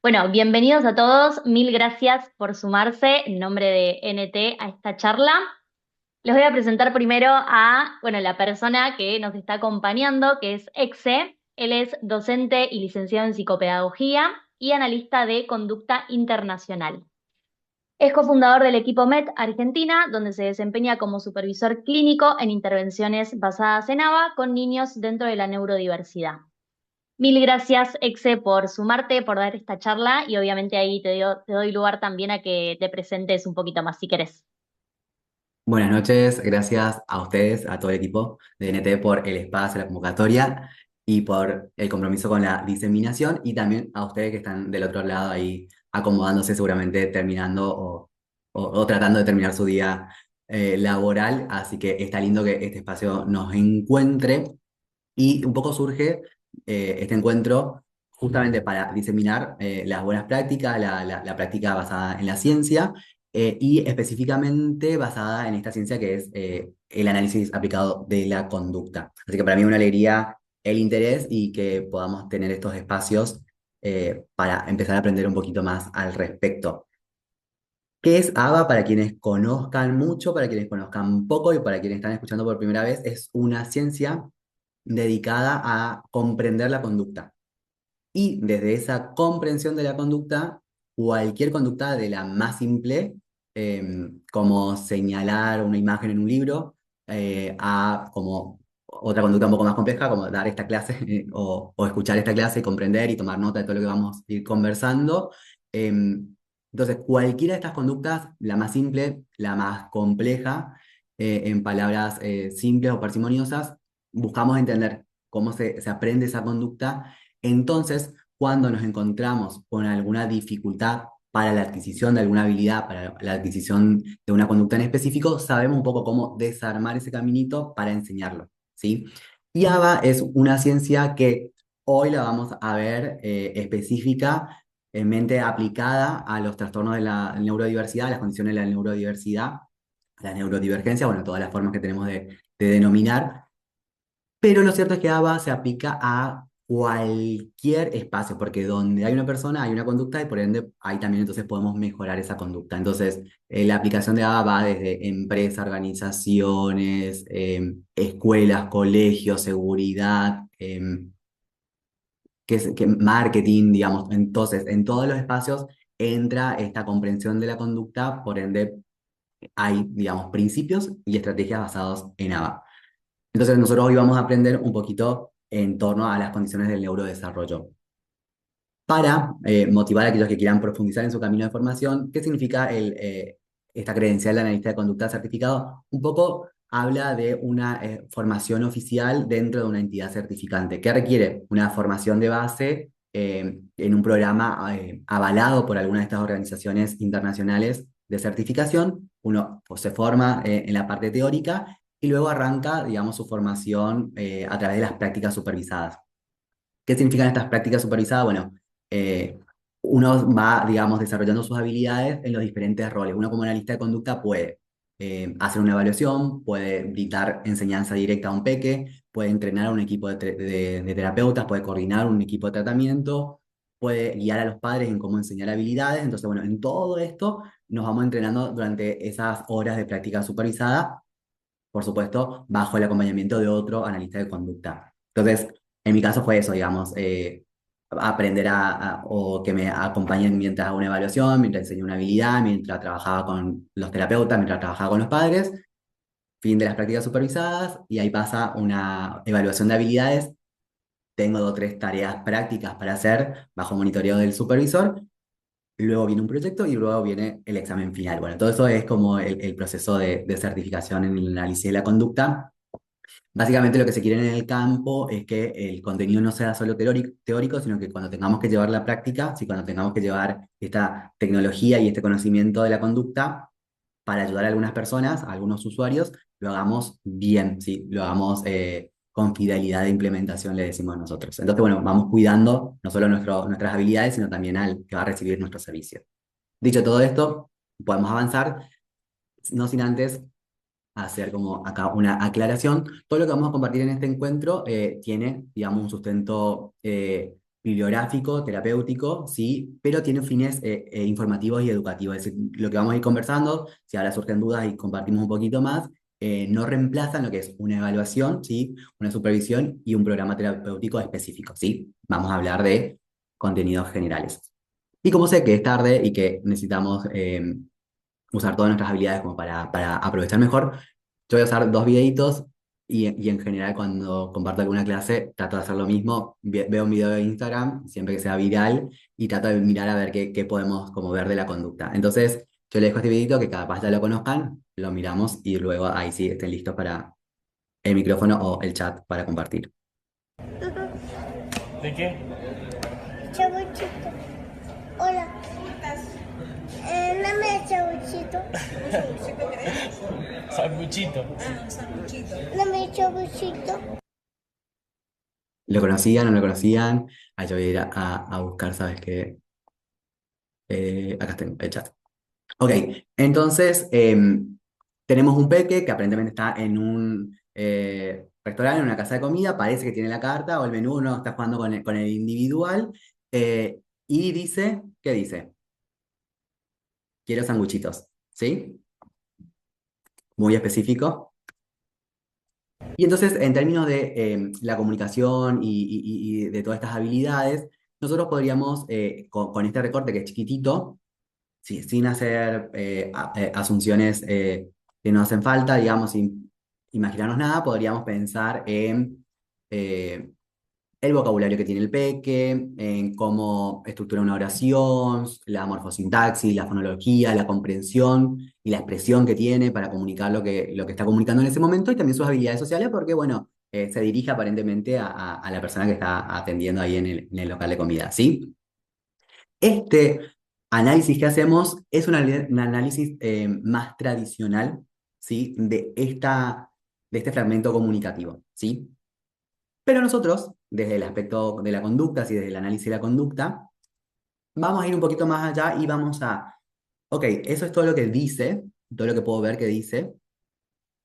Bueno, bienvenidos a todos. Mil gracias por sumarse en nombre de NT a esta charla. Les voy a presentar primero a, bueno, la persona que nos está acompañando, que es Exe. Él es docente y licenciado en psicopedagogía y analista de conducta internacional. Es cofundador del equipo MET Argentina, donde se desempeña como supervisor clínico en intervenciones basadas en ABA con niños dentro de la neurodiversidad. Mil gracias, Exe, por sumarte, por dar esta charla y obviamente ahí te doy lugar también a que te presentes un poquito más si querés. Buenas noches, gracias a ustedes, a todo el equipo de NT por el espacio, la convocatoria y por el compromiso con la diseminación y también a ustedes que están del otro lado ahí acomodándose seguramente terminando o tratando de terminar su día laboral. Así que está lindo que este espacio nos encuentre y un poco surge este encuentro justamente para diseminar las buenas prácticas, la práctica basada en la ciencia y específicamente basada en esta ciencia que es el análisis aplicado de la conducta. Así que para mí es una alegría el interés y que podamos tener estos espacios para empezar a aprender un poquito más al respecto. ¿Qué es ABA para quienes conozcan mucho, para quienes conozcan poco y para quienes están escuchando por primera vez? Es una ciencia dedicada a comprender la conducta. Y desde esa comprensión de la conducta, cualquier conducta de la más simple, como señalar una imagen en un libro, a como otra conducta un poco más compleja, como dar esta clase o escuchar esta clase y comprender y tomar nota de todo lo que vamos a ir conversando. Entonces, cualquiera de estas conductas, la más simple, la más compleja, en palabras simples o parsimoniosas, buscamos entender cómo se aprende esa conducta. Entonces, cuando nos encontramos con alguna dificultad para la adquisición de alguna habilidad, para la adquisición de una conducta en específico, sabemos un poco cómo desarmar ese caminito para enseñarlo, ¿sí? Y ABA es una ciencia que hoy la vamos a ver específica, en mente aplicada a los trastornos de la neurodiversidad, a las condiciones de la neurodiversidad, la neurodivergencia, bueno, todas las formas que tenemos de denominar. Pero lo cierto es que ABA se aplica a cualquier espacio, porque donde hay una persona hay una conducta y por ende ahí también entonces podemos mejorar esa conducta. Entonces, la aplicación de ABA va desde empresas, organizaciones, escuelas, colegios, seguridad, que marketing, digamos. Entonces, en todos los espacios entra esta comprensión de la conducta, por ende hay, digamos, principios y estrategias basados en ABA. Entonces nosotros hoy vamos a aprender un poquito en torno a las condiciones del neurodesarrollo. Para motivar a aquellos que quieran profundizar en su camino de formación, ¿qué significa esta credencial de analista de conducta certificado? Un poco habla de una formación oficial dentro de una entidad certificante, que requiere una formación de base en un programa avalado por alguna de estas organizaciones internacionales de certificación. Uno pues, se forma en la parte teórica y luego arranca, digamos, su formación a través de las prácticas supervisadas. ¿Qué significan estas prácticas supervisadas? Bueno, eh, uno va, digamos, desarrollando sus habilidades en los diferentes roles. Uno como analista de conducta puede hacer una evaluación, puede brindar enseñanza directa a un peque, puede entrenar a un equipo de terapeutas, puede coordinar un equipo de tratamiento, puede guiar a los padres en cómo enseñar habilidades. Entonces, bueno, en todo esto nos vamos entrenando durante esas horas de práctica supervisada, por supuesto, bajo el acompañamiento de otro analista de conducta. Entonces, en mi caso fue eso, digamos, aprender o que me acompañen mientras hago una evaluación, mientras enseño una habilidad, mientras trabajaba con los terapeutas, mientras trabajaba con los padres, fin de las prácticas supervisadas, y ahí pasa una evaluación de habilidades. Tengo dos o tres tareas prácticas para hacer bajo monitoreo del supervisor. Luego viene un proyecto y luego viene el examen final. Bueno, todo eso es como el proceso de certificación en el análisis de la conducta. Básicamente lo que se quiere en el campo es que el contenido no sea solo teórico, sino que cuando tengamos que llevar la práctica, si cuando tengamos que llevar esta tecnología y este conocimiento de la conducta para ayudar a algunas personas, a algunos usuarios, lo hagamos bien, ¿sí? Lo hagamos con fidelidad de implementación, le decimos nosotros. Entonces, bueno, vamos cuidando no solo nuestras habilidades, sino también al que va a recibir nuestro servicio. Dicho todo esto, podemos avanzar, no sin antes hacer como acá una aclaración. Todo lo que vamos a compartir en este encuentro tiene, digamos, un sustento bibliográfico, terapéutico, ¿sí? Pero tiene fines informativos y educativos. Es decir, lo que vamos a ir conversando, si ahora surgen dudas y compartimos un poquito más, no reemplazan lo que es una evaluación, ¿sí? Una supervisión y un programa terapéutico específico, ¿sí? Vamos a hablar de contenidos generales. Y como sé que es tarde y que necesitamos usar todas nuestras habilidades como para aprovechar mejor, yo voy a usar dos videitos y en general cuando comparto alguna clase trato de hacer lo mismo. Veo un video de Instagram, siempre que sea viral, y trato de mirar a ver qué podemos como ver de la conducta. Entonces, yo les dejo este videito que capaz ya lo conozcan, lo miramos y luego ahí sí estén listos para el micrófono o el chat para compartir. ¿De qué? Chabuchito. Hola. ¿Cómo estás? Dame el chabuchito. Sanguchito. Dame el chabuchito. ¿Lo conocían o no lo conocían? Ahí yo voy a ir a buscar, ¿sabes qué? Acá tengo el chat. Ok, entonces tenemos un peque que aparentemente está en un restaurante, en una casa de comida, parece que tiene la carta o el menú, no está jugando con el individual, y dice, ¿qué dice? Quiero sanguchitos, ¿sí? Muy específico. Y entonces, en términos de la comunicación y de todas estas habilidades, nosotros podríamos, con este recorte que es chiquitito, sí, sin hacer asunciones que no hacen falta, digamos, sin imaginarnos nada, podríamos pensar en eh, el vocabulario que tiene el peque, en cómo estructura una oración, la morfosintaxis, la fonología, la comprensión y la expresión que tiene para comunicar lo que está comunicando en ese momento y también sus habilidades sociales, porque, bueno, se dirige aparentemente a la persona que está atendiendo ahí en el local de comida, ¿sí? Este análisis que hacemos es un análisis más tradicional, ¿sí? De este fragmento comunicativo, ¿sí? Pero nosotros, desde el aspecto de la conducta, y desde el análisis de la conducta, vamos a ir un poquito más allá y vamos ok, eso es todo lo que dice, todo lo que puedo ver que dice,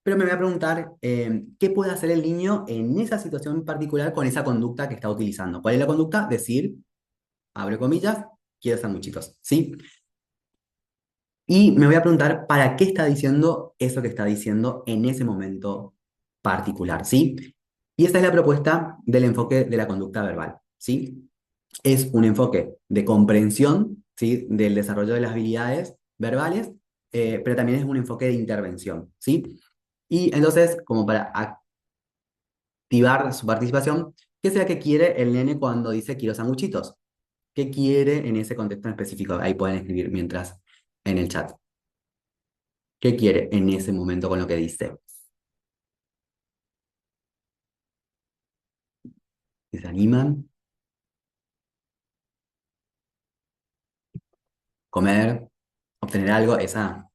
pero me voy a preguntar, ¿qué puede hacer el niño en esa situación en particular con esa conducta que está utilizando? ¿Cuál es la conducta? Decir, abre comillas, quiero sanguchitos, ¿sí? Y me voy a preguntar para qué está diciendo eso que está diciendo en ese momento particular, ¿sí? Y esta es la propuesta del enfoque de la conducta verbal, ¿sí? Es un enfoque de comprensión, ¿sí? Del desarrollo de las habilidades verbales, pero también es un enfoque de intervención, ¿sí? Y entonces, como para activar su participación, ¿qué sea que quiere el nene cuando dice quiero sanguchitos? ¿Qué quiere en ese contexto en específico? Ahí pueden escribir mientras en el chat. ¿Qué quiere en ese momento con lo que dice? Si ¿se animan? ¿Comer? ¿Obtener algo? Ya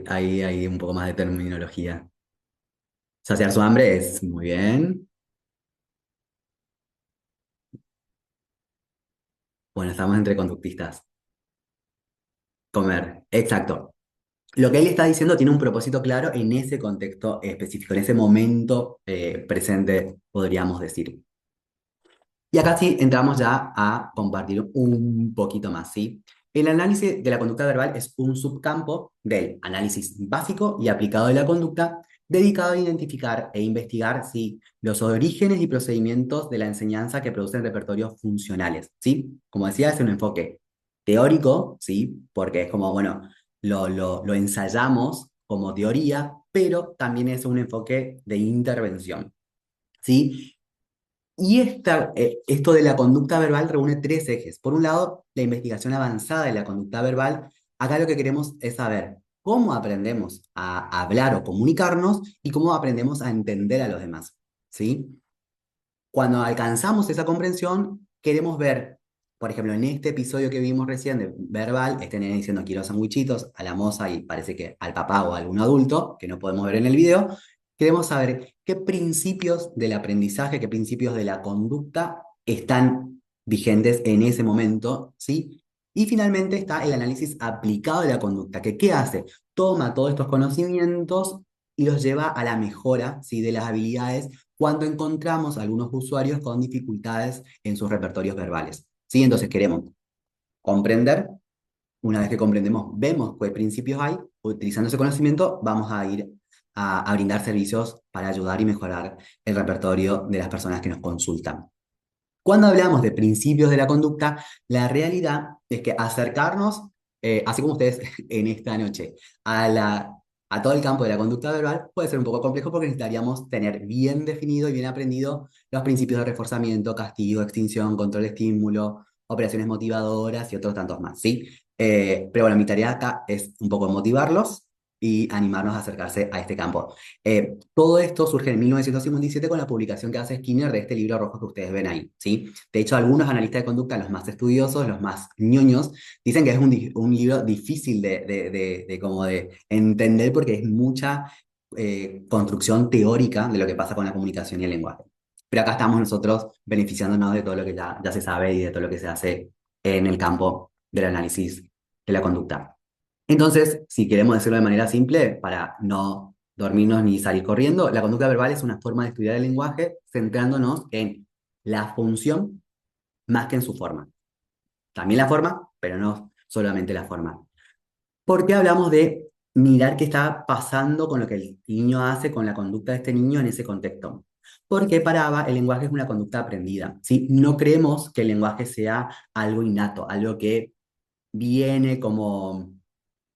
hay un poco más de terminología. Saciar su hambre es muy bien. Bueno, estamos entre conductistas. Comer, exacto. Lo que él está diciendo tiene un propósito claro en ese contexto específico, en ese momento presente, podríamos decir. Y acá sí entramos ya a compartir un poquito más, ¿sí? El análisis de la conducta verbal es un subcampo del análisis básico y aplicado de la conducta, dedicado a identificar e investigar, ¿sí? Los orígenes y procedimientos de la enseñanza que producen repertorios funcionales, ¿sí? Como decía, es un enfoque teórico, ¿sí? Porque es como, bueno, lo ensayamos como teoría, pero también es un enfoque de intervención, ¿sí? Y esto de la conducta verbal reúne tres ejes. Por un lado, la investigación avanzada de la conducta verbal. Acá lo que queremos es saber cómo aprendemos a hablar o comunicarnos y cómo aprendemos a entender a los demás, ¿sí? Cuando alcanzamos esa comprensión, queremos ver, por ejemplo, en este episodio que vimos recién de verbal, este nene diciendo quiero sandwichitos a la moza y parece que al papá o a algún adulto, que no podemos ver en el video, queremos saber qué principios del aprendizaje, qué principios de la conducta están vigentes en ese momento, ¿sí? Y finalmente está el análisis aplicado de la conducta, que ¿qué hace? Toma todos estos conocimientos y los lleva a la mejora, ¿sí? De las habilidades cuando encontramos algunos usuarios con dificultades en sus repertorios verbales. ¿Sí? Entonces queremos comprender. Una vez que comprendemos, vemos qué principios hay, utilizando ese conocimiento, vamos a ir a brindar servicios para ayudar y mejorar el repertorio de las personas que nos consultan. Cuando hablamos de principios de la conducta, la realidad es que acercarnos, así como ustedes en esta noche, a todo el campo de la conducta verbal puede ser un poco complejo porque necesitaríamos tener bien definido y bien aprendido los principios de reforzamiento, castigo, extinción, control de estímulo, operaciones motivadoras y otros tantos más, ¿sí? Pero bueno, mi tarea acá es un poco motivarlos y animarnos a acercarse a este campo. Todo esto surge en 1957 con la publicación que hace Skinner de este libro rojo que ustedes ven ahí, ¿sí? De hecho, algunos analistas de conducta, los más estudiosos, los más ñoños, dicen que es un libro difícil como de entender porque es mucha construcción teórica de lo que pasa con la comunicación y el lenguaje. Pero acá estamos nosotros beneficiándonos de todo lo que ya se sabe y de todo lo que se hace en el campo del análisis de la conducta. Entonces, si queremos decirlo de manera simple, para no dormirnos ni salir corriendo, la conducta verbal es una forma de estudiar el lenguaje centrándonos en la función más que en su forma. También la forma, pero no solamente la forma. ¿Por qué hablamos de mirar qué está pasando con lo que el niño hace, con la conducta de este niño en ese contexto? Porque para ABA el lenguaje es una conducta aprendida, ¿sí? No creemos que el lenguaje sea algo innato, algo que viene como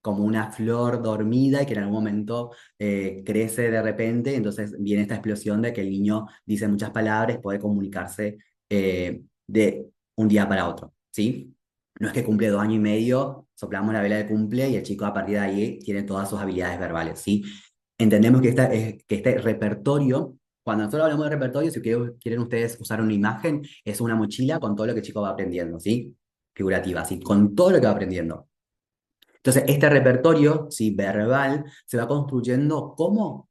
una flor dormida y que en algún momento crece de repente, entonces viene esta explosión de que el niño dice muchas palabras, puede comunicarse de un día para otro, ¿sí? No es que cumple 2 años y medio, soplamos la vela de cumple y el chico a partir de ahí tiene todas sus habilidades verbales, ¿sí? Entendemos que este repertorio, cuando nosotros hablamos de repertorio, si quieren ustedes usar una imagen, es una mochila con todo lo que el chico va aprendiendo, ¿sí? Figurativa, ¿sí? Con todo lo que va aprendiendo. Entonces, este repertorio, sí, verbal, se va construyendo ¿cómo?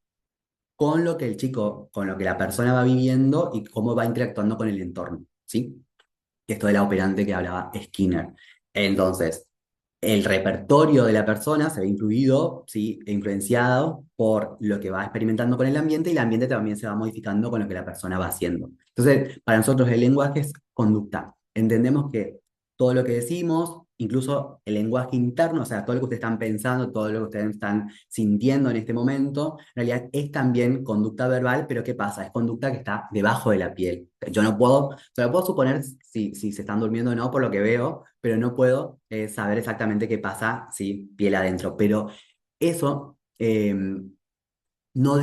Con lo que el chico, con lo que la persona va viviendo y cómo va interactuando con el entorno, ¿sí? Esto de la operante que hablaba Skinner. Entonces, el repertorio de la persona se ve influido, ¿sí? E influenciado por lo que va experimentando con el ambiente y el ambiente también se va modificando con lo que la persona va haciendo. Entonces, para nosotros el lenguaje es conducta. Entendemos que todo lo que decimos, incluso el lenguaje interno, o sea, todo lo que ustedes están pensando, todo lo que ustedes están sintiendo en este momento, en realidad es también conducta verbal, pero ¿qué pasa? Es conducta que está debajo de la piel. Yo no puedo, o sea, puedo suponer si se están durmiendo o no por lo que veo, pero no puedo saber exactamente qué pasa si piel adentro. Pero eso, no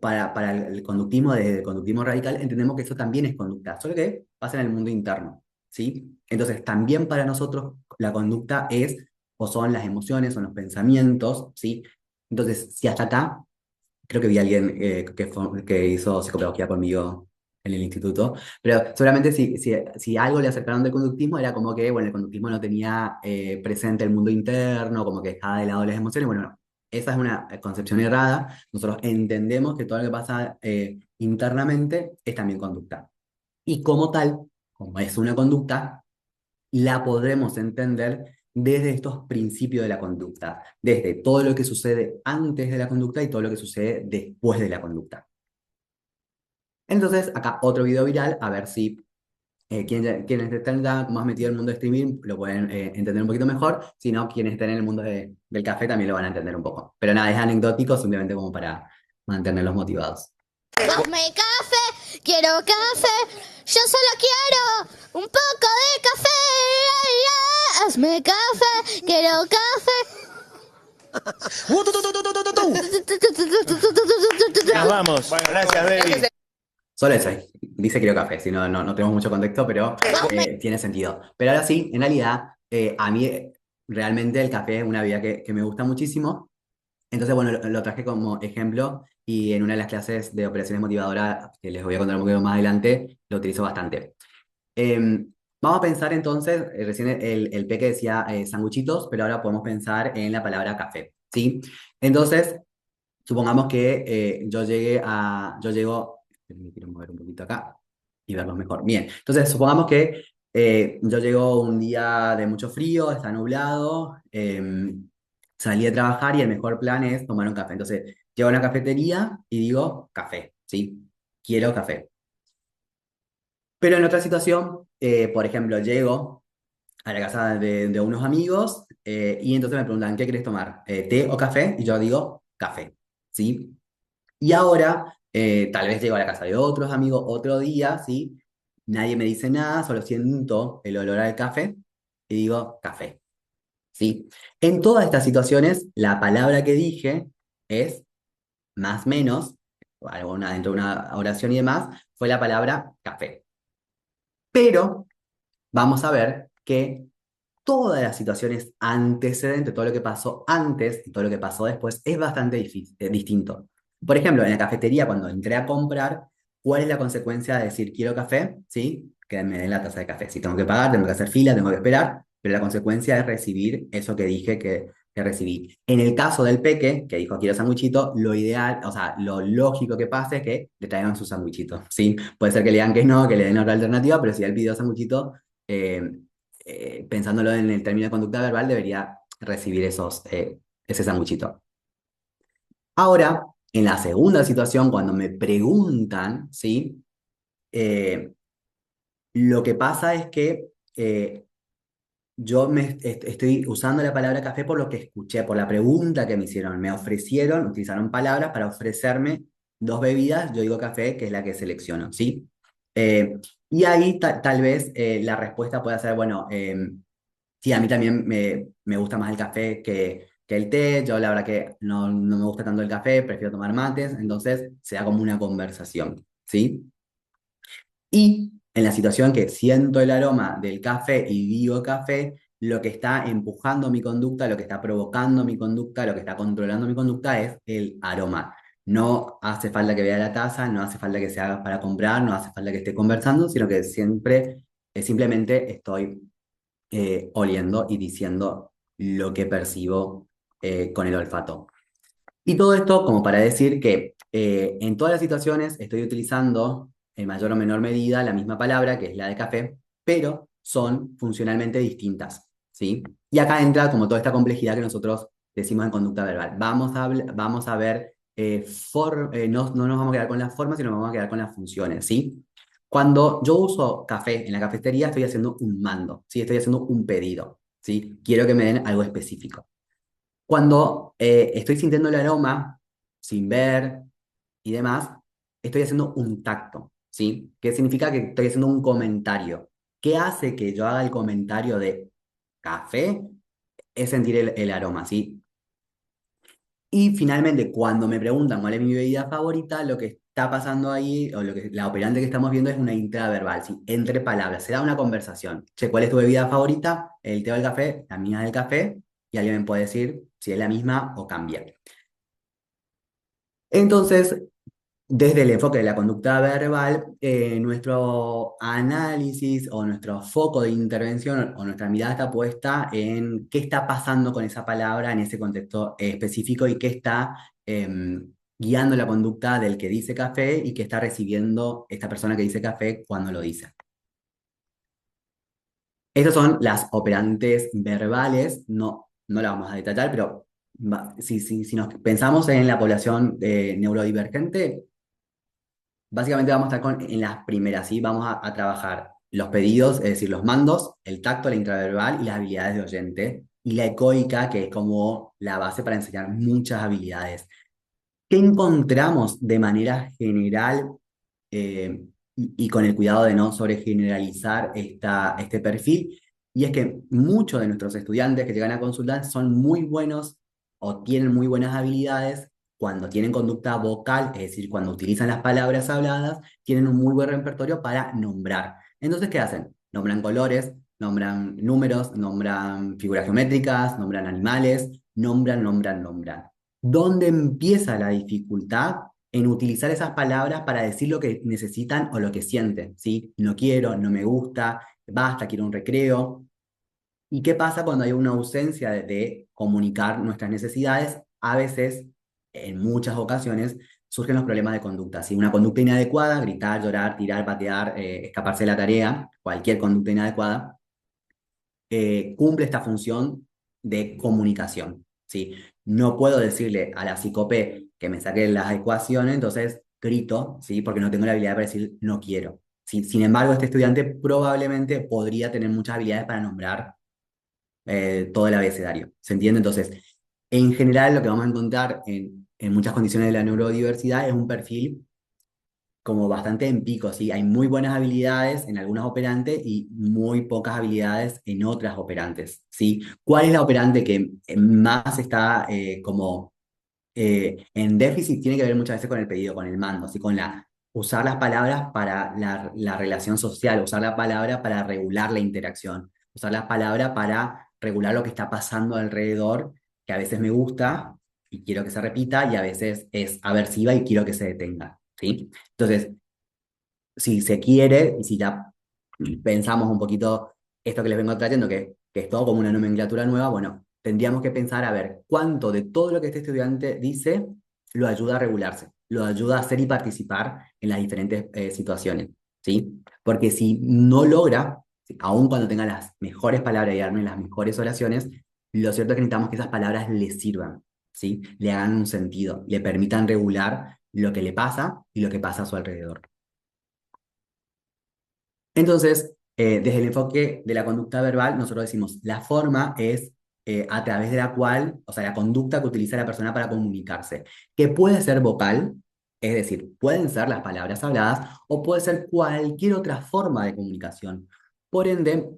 para el conductismo, desde el conductismo radical, entendemos que eso también es conducta, solo que pasa en el mundo interno, ¿sí? Entonces, también para nosotros la conducta es, o son las emociones, son los pensamientos, ¿sí? Entonces, si hasta acá creo que vi a alguien que hizo psicopedagogía conmigo en el instituto, pero seguramente si algo le acercaron del conductismo era como que, bueno, el conductismo no tenía presente el mundo interno, como que estaba de lado de las emociones, bueno, no, esa es una concepción errada, nosotros entendemos que todo lo que pasa internamente es también conducta. Y como tal, como es una conducta, la podremos entender desde estos principios de la conducta, desde todo lo que sucede antes de la conducta y todo lo que sucede después de la conducta. Entonces, acá otro video viral, a ver si quienes están ya más metidos en el mundo de streaming lo pueden entender un poquito mejor, si no, quienes estén en el mundo del café también lo van a entender un poco. Pero nada, es anecdótico, simplemente como para mantenerlos motivados. Hazme café, quiero café, yo solo quiero un poco de café. Hazme café, quiero café. Nos vamos. Bueno, gracias, baby. Solo eso, dice quiero café, si no, no tenemos mucho contexto, pero tiene sentido. Pero ahora sí, en realidad, a mí realmente el café es una bebida que me gusta muchísimo. Entonces, bueno, lo traje como ejemplo y en una de las clases de operaciones motivadoras, que les voy a contar un poquito más adelante, lo utilizo bastante. Vamos a pensar entonces, recién el Peque decía sanguchitos, pero ahora podemos pensar en la palabra café, ¿sí? Entonces, supongamos que yo llego, me quiero mover un poquito acá y verlos mejor. Bien, entonces supongamos que yo llego un día de mucho frío, está nublado, salí a trabajar y el mejor plan es tomar un café. Entonces, llego a una cafetería y digo café, ¿sí? quiero café. Pero en otra situación, por ejemplo, llego a la casa de unos amigos y entonces me preguntan, ¿qué querés tomar? ¿Té o café? Y yo digo, café, ¿sí? Y ahora, tal vez llego a la casa de otros amigos otro día, ¿sí? Nadie me dice nada, solo siento el olor al café y digo, café, ¿sí? En todas estas situaciones, la palabra que dije es más menos, alguna dentro de una oración y demás, fue la palabra café. Pero vamos a ver que todas las situaciones antecedentes, todo lo que pasó antes y todo lo que pasó después es bastante distinto. Por ejemplo, en la cafetería, cuando entré a comprar, ¿cuál es la consecuencia de decir quiero café? ¿Sí? Que me den la taza de café. Si tengo que pagar, tengo que hacer fila, tengo que esperar, pero la consecuencia es recibir eso que dije que recibí. En el caso del peque, que dijo quiero sanguichito, lo ideal, o sea, lo lógico que pase es que le traigan su sanguichito, ¿sí? Puede ser que le digan que no, que le den otra alternativa, pero si él pidió sanguichito, eh, pensándolo en el término de conducta verbal, debería recibir ese sanguchito. Ahora, en la segunda situación, cuando me preguntan, ¿sí? Eh, lo que pasa es que yo estoy usando la palabra café por lo que escuché, por la pregunta que me hicieron. Me ofrecieron, utilizaron palabras para ofrecerme dos bebidas, yo digo café, que es la que selecciono, ¿sí? Eh, y ahí tal vez la respuesta pueda ser, bueno, sí, a mí también me gusta más el café que el té. Yo la verdad que no me gusta tanto el café, prefiero tomar mates. Entonces se da como una conversación, ¿sí? Y en la situación que siento el aroma del café y digo café, lo que está empujando mi conducta, lo que está provocando mi conducta, lo que está controlando mi conducta es el aroma. No hace falta que vea la taza, no hace falta que se haga para comprar, no hace falta que esté conversando, sino que simplemente estoy oliendo y diciendo lo que percibo con el olfato. Y todo esto como para decir que en todas las situaciones estoy utilizando en mayor o menor medida la misma palabra, que es la de café, pero son funcionalmente distintas, ¿sí? Y acá entra como toda esta complejidad que nosotros decimos en conducta verbal. Vamos a ver, no nos vamos a quedar con las formas, sino nos vamos a quedar con las funciones, ¿sí? Cuando yo uso café en la cafetería, estoy haciendo un mando, ¿sí? Estoy haciendo un pedido, ¿sí? Quiero que me den algo específico. Cuando estoy sintiendo el aroma, sin ver y demás, estoy haciendo un tacto, ¿sí? ¿Qué significa? Que estoy haciendo un comentario. ¿Qué hace que yo haga el comentario de café? Es sentir el aroma, ¿sí? Y finalmente, cuando me preguntan cuál es mi bebida favorita, lo que está pasando ahí, o la operante que estamos viendo es una intraverbal, ¿sí? Entre palabras, se da una conversación. Che, ¿cuál es tu bebida favorita? ¿El té o el café? La mía es el café, y alguien me puede decir si es la misma o cambia. Entonces, desde el enfoque de la conducta verbal, nuestro análisis o nuestro foco de intervención o nuestra mirada está puesta en qué está pasando con esa palabra en ese contexto específico y qué está guiando la conducta del que dice café y qué está recibiendo esta persona que dice café cuando lo dice. Estas son las operantes verbales, no las vamos a detallar, pero si nos pensamos en la población neurodivergente, básicamente vamos a estar en las primeras, ¿sí? Vamos a trabajar los pedidos, es decir, los mandos, el tacto, la intraverbal y las habilidades de oyente, y la ecoica, que es como la base para enseñar muchas habilidades. ¿Qué encontramos de manera general y con el cuidado de no sobregeneralizar este perfil? Y es que muchos de nuestros estudiantes que llegan a consultar son muy buenos o tienen muy buenas habilidades cuando tienen conducta vocal, es decir, cuando utilizan las palabras habladas, tienen un muy buen repertorio para nombrar. Entonces, ¿qué hacen? Nombran colores, nombran números, nombran figuras geométricas, nombran animales, nombran. ¿Dónde empieza la dificultad? En utilizar esas palabras para decir lo que necesitan o lo que sienten, ¿sí? No quiero, no me gusta, basta, quiero un recreo. ¿Y qué pasa cuando hay una ausencia de comunicar nuestras necesidades? A veces, en muchas ocasiones, surgen los problemas de conducta, ¿sí? Una conducta inadecuada, gritar, llorar, tirar, patear, escaparse de la tarea, cualquier conducta inadecuada, cumple esta función de comunicación, ¿sí? No puedo decirle a la psicope que me saque las ecuaciones, entonces grito, ¿sí? Porque no tengo la habilidad para decir no quiero. ¿Sí? Sin embargo, este estudiante probablemente podría tener muchas habilidades para nombrar todo el abecedario. ¿Se entiende? Entonces, en general, lo que vamos a encontrar en muchas condiciones de la neurodiversidad es un perfil como bastante en pico, ¿sí? Hay muy buenas habilidades en algunas operantes y muy pocas habilidades en otras operantes, ¿sí? ¿Cuál es la operante que más está como en déficit? Tiene que ver muchas veces con el pedido, con el mando, ¿sí? Con usar las palabras para la relación social, usar la palabra para regular la interacción, usar las palabras para regular lo que está pasando alrededor, que a veces me gusta y quiero que se repita, y a veces es aversiva y quiero que se detenga, ¿sí? Entonces, si se quiere, y si ya pensamos un poquito esto que les vengo trayendo, que es todo como una nomenclatura nueva, bueno, tendríamos que pensar a ver cuánto de todo lo que este estudiante dice lo ayuda a regularse, lo ayuda a hacer y participar en las diferentes situaciones, ¿sí? Porque si no logra, ¿sí? Aun cuando tenga las mejores palabras y arme las mejores oraciones, lo cierto es que necesitamos que esas palabras le sirvan, ¿sí? Le hagan un sentido, le permitan regular lo que le pasa y lo que pasa a su alrededor. Entonces, desde el enfoque de la conducta verbal, nosotros decimos, la forma es a través de la cual, o sea, la conducta que utiliza la persona para comunicarse, que puede ser vocal, es decir, pueden ser las palabras habladas, o puede ser cualquier otra forma de comunicación. Por ende,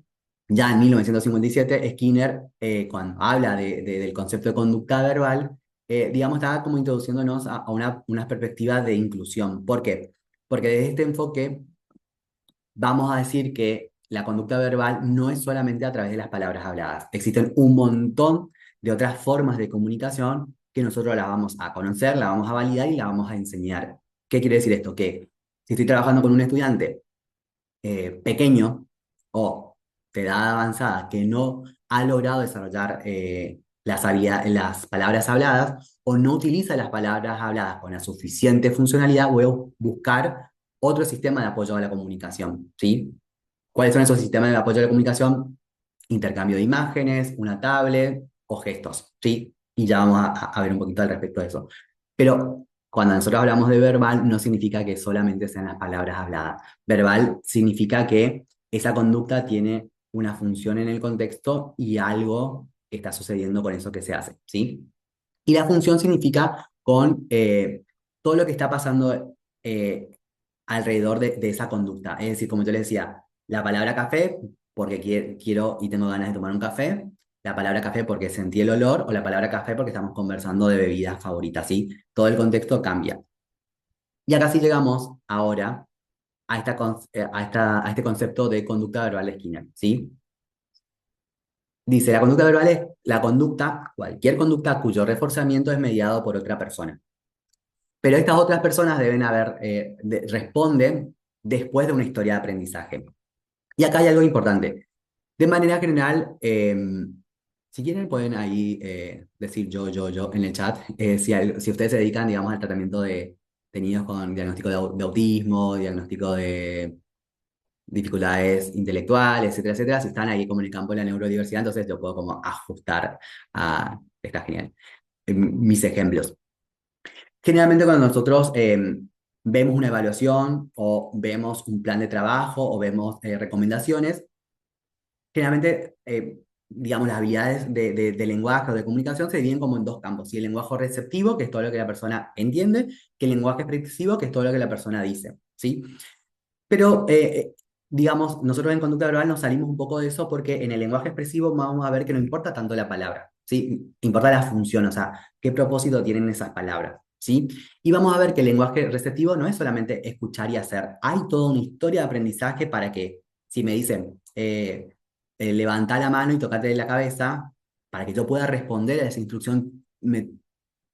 ya en 1957, Skinner, cuando habla del concepto de conducta verbal, digamos, estaba como introduciéndonos a una perspectiva de inclusión. ¿Por qué? Porque desde este enfoque vamos a decir que la conducta verbal no es solamente a través de las palabras habladas. Existen un montón de otras formas de comunicación que nosotros las vamos a conocer, la vamos a validar y la vamos a enseñar. ¿Qué quiere decir esto? Que si estoy trabajando con un estudiante pequeño o de edad avanzada que no ha logrado desarrollar las palabras habladas o no utiliza las palabras habladas con la suficiente funcionalidad, voy a buscar otro sistema de apoyo a la comunicación, ¿sí? ¿Cuáles son esos sistemas de apoyo a la comunicación? Intercambio de imágenes, una tablet o gestos, ¿sí? Y ya vamos a ver un poquito al respecto de eso. Pero cuando nosotros hablamos de verbal, no significa que solamente sean las palabras habladas. Verbal significa que esa conducta tiene una función en el contexto y algo está sucediendo con eso que se hace, ¿sí? Y la función significa con todo lo que está pasando alrededor de esa conducta. Es decir, como yo les decía, la palabra café, porque quiero y tengo ganas de tomar un café. La palabra café porque sentí el olor, o la palabra café porque estamos conversando de bebidas favoritas, ¿sí? Todo el contexto cambia. Y acá sí llegamos ahora a este concepto de conducta verbal de Skinner, ¿sí? Dice, la conducta verbal es la conducta, cualquier conducta cuyo reforzamiento es mediado por otra persona. Pero estas otras personas deben responden después de una historia de aprendizaje. Y acá hay algo importante. De manera general, si quieren pueden ahí decir yo en el chat, si ustedes se dedican, digamos, al tratamiento de niños con diagnóstico de autismo, diagnóstico de dificultades intelectuales, etcétera, etcétera, si están ahí como en el campo de la neurodiversidad, entonces yo puedo como ajustar está genial, mis ejemplos. Generalmente cuando nosotros vemos una evaluación o vemos un plan de trabajo o vemos recomendaciones, generalmente, digamos, las habilidades de lenguaje o de comunicación se dividen como en dos campos. ¿Sí? El lenguaje receptivo, que es todo lo que la persona entiende, que el lenguaje expresivo, que es todo lo que la persona dice. ¿Sí? Pero, digamos, nosotros en conducta verbal nos salimos un poco de eso porque en el lenguaje expresivo vamos a ver que no importa tanto la palabra, ¿sí? Importa la función, o sea, qué propósito tienen esas palabras, ¿sí? Y vamos a ver que el lenguaje receptivo no es solamente escuchar y hacer, hay toda una historia de aprendizaje para que, si me dicen, levanta la mano y tocate la cabeza, para que yo pueda responder a esa instrucción, me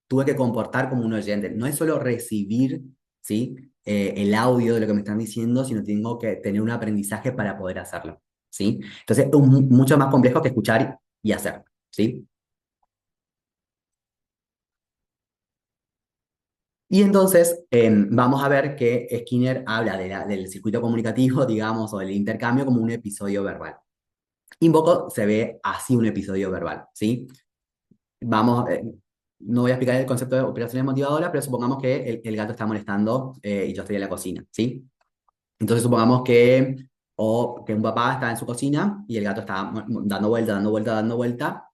tuve que comportar como un oyente. No es solo recibir, ¿sí? El audio de lo que me están diciendo, sino tengo que tener un aprendizaje para poder hacerlo, ¿sí? Entonces, es mucho más complejo que escuchar y hacer, ¿sí? Y entonces vamos a ver que Skinner habla del circuito comunicativo, digamos, o del intercambio como un episodio verbal. Y un poco se ve así un episodio verbal, ¿sí? Vamos, no voy a explicar el concepto de operaciones motivadoras, pero supongamos que el gato está molestando y yo estoy en la cocina, ¿sí? Entonces supongamos que un papá está en su cocina y el gato está dando vuelta, dando vuelta, dando vuelta,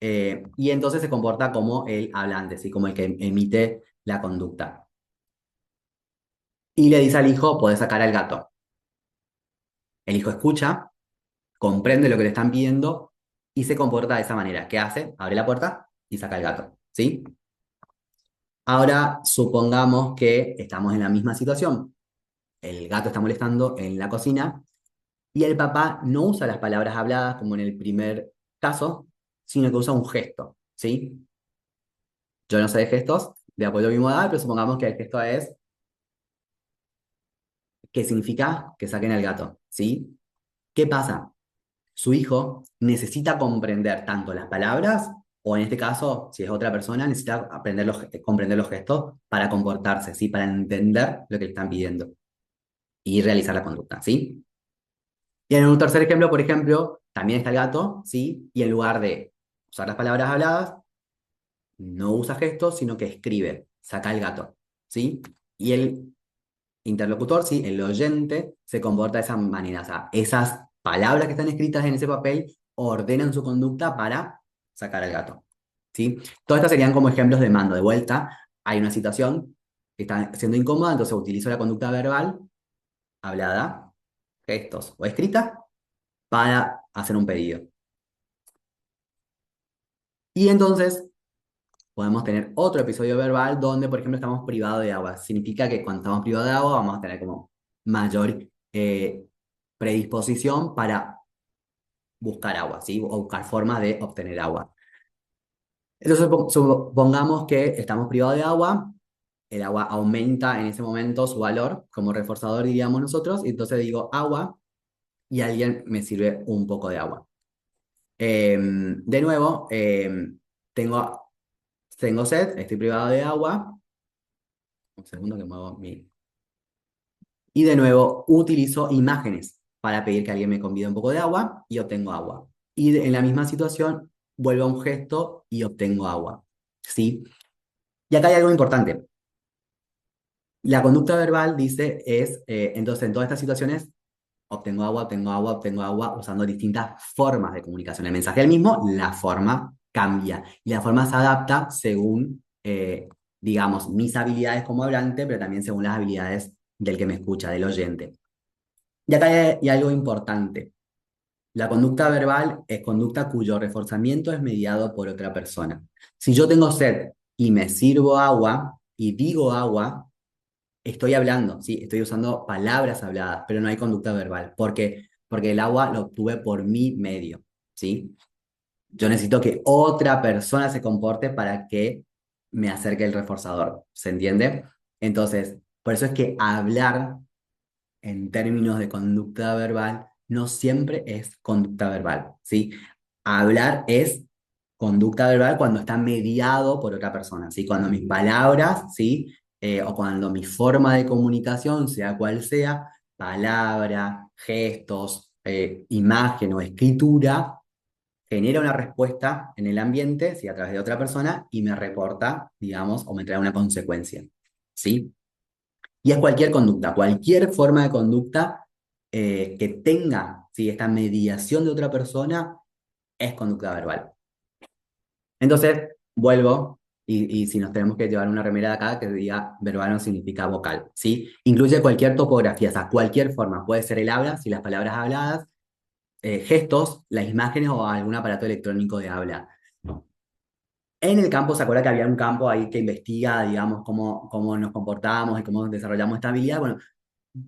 y entonces se comporta como el hablante, ¿sí? Como el que emite la conducta. Y le dice al hijo, podés sacar al gato. El hijo escucha, comprende lo que le están pidiendo y se comporta de esa manera. ¿Qué hace? Abre la puerta y saca al gato, ¿sí? Ahora supongamos que estamos en la misma situación. El gato está molestando en la cocina y el papá no usa las palabras habladas como en el primer caso, sino que usa un gesto, ¿sí? Yo no sé de gestos, de apoyo a mi modal, pero supongamos que el gesto es que significa que saquen al gato, ¿sí? ¿Qué pasa? Su hijo necesita comprender tanto las palabras, o en este caso, si es otra persona, necesita comprender los gestos para comportarse, ¿sí? Para entender lo que le están pidiendo y realizar la conducta, ¿sí? Y en un tercer ejemplo, por ejemplo, también está el gato, ¿sí? Y en lugar de usar las palabras habladas, no usa gestos, sino que escribe, saca el gato, ¿sí? Y el interlocutor, ¿sí? El oyente se comporta de esa manera, o sea, esas palabras que están escritas en ese papel ordenan su conducta para sacar al gato, ¿sí? Todas estas serían como ejemplos de mando. De vuelta, hay una situación que está siendo incómoda, entonces utilizo la conducta verbal, hablada, gestos o escrita para hacer un pedido. Y entonces podemos tener otro episodio verbal donde, por ejemplo, estamos privados de agua. Significa que cuando estamos privados de agua vamos a tener como mayor predisposición para buscar agua, ¿sí? O buscar formas de obtener agua. Entonces, supongamos que estamos privados de agua, el agua aumenta en ese momento su valor como reforzador, diríamos nosotros, y entonces digo agua y alguien me sirve un poco de agua. De nuevo, tengo, tengo sed, estoy privado de agua. Un segundo que muevo mi... Y de nuevo, utilizo imágenes para pedir que alguien me convide un poco de agua y obtengo agua. Y en la misma situación, vuelvo a un gesto y obtengo agua. ¿Sí? Y acá hay algo importante. La conducta verbal dice entonces en todas estas situaciones, obtengo agua, obtengo agua, obtengo agua, usando distintas formas de comunicación. El mensaje es el mismo, la forma cambia. Y la forma se adapta según, digamos, mis habilidades como hablante, pero también según las habilidades del que me escucha, del oyente. Y acá hay algo importante. La conducta verbal es conducta cuyo reforzamiento es mediado por otra persona. Si yo tengo sed y me sirvo agua y digo agua, estoy hablando, sí, estoy usando palabras habladas, pero no hay conducta verbal. ¿Por qué? Porque el agua lo obtuve por mi medio, ¿sí? Yo necesito que otra persona se comporte para que me acerque el reforzador, ¿se entiende? Entonces, por eso es que hablar en términos de conducta verbal no siempre es conducta verbal, ¿sí? Hablar es conducta verbal cuando está mediado por otra persona, ¿sí? Cuando mis palabras, ¿sí? O cuando mi forma de comunicación, sea cual sea, palabra, gestos, imagen o escritura, genera una respuesta en el ambiente, ¿sí? A través de otra persona y me reporta, digamos, o me trae una consecuencia, ¿sí? Y es cualquier forma de conducta que tenga, ¿sí? Esta mediación de otra persona es conducta verbal. Entonces, vuelvo, y si nos tenemos que llevar una remera de acá que diga verbal no significa vocal, ¿sí? Incluye cualquier topografía, o sea, cualquier forma. Puede ser el habla, si las palabras habladas, gestos, las imágenes o algún aparato electrónico de habla. En el campo, ¿se acuerda que había un campo ahí que investiga, digamos, cómo nos comportamos y cómo desarrollamos esta habilidad? Bueno,